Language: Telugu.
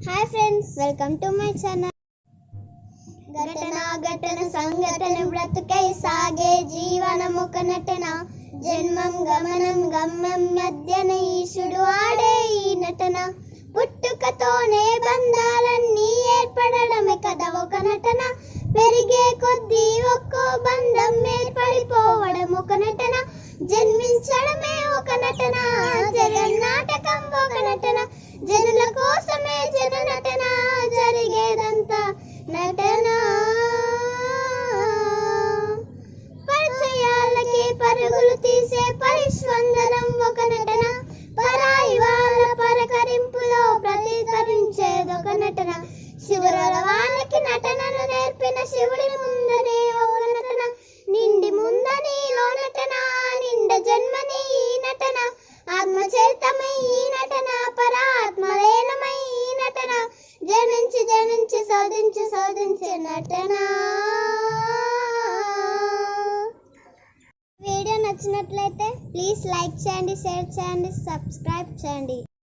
Hi friends, welcome to my channel. ఘటన సంఘటన బ్రతుకై సాగే జీవనం ఒక నటన. జన్మం గమనం గమ్యం మధ్యన ఈశుడు ఆడే ఈ నటన. పుట్టుకతోనే బంధాలన్నీ ఏర్పడడమే కదా ఒక నటన. పెరిగే కొద్దీ ఒక్కో బంధం ఏర్పడిపోవడం ఒక నటన. జన్మించడమే ఒక నటన, జగన్నాటకం ఒక నటన. జనుల కోసమే జన నటన, జరిగేదంతా నటన. పరిచయాలకి పరుగులు తీసే పరిస్పందనం ఒక నటన. పరాయి వాళ్ళ పరకరింపులో ప్రతికరించేదొక నటన. శివుల వానికి నటనను నేర్పిన శివుడి ముందనే ఒక నటన. నిండి ముందనిలో నటన, నిండ జన్మని ఈ నటన. ఆత్మచరితమై ఈ నటన, పరాత్మలేనమై ఈ నటన. జనించి జనించి శోధించే నటన. వీడియో నచ్చినట్లయితే ప్లీజ్ లైక్ చేయండి, షేర్ చేయండి, సబ్స్క్రైబ్ చేయండి.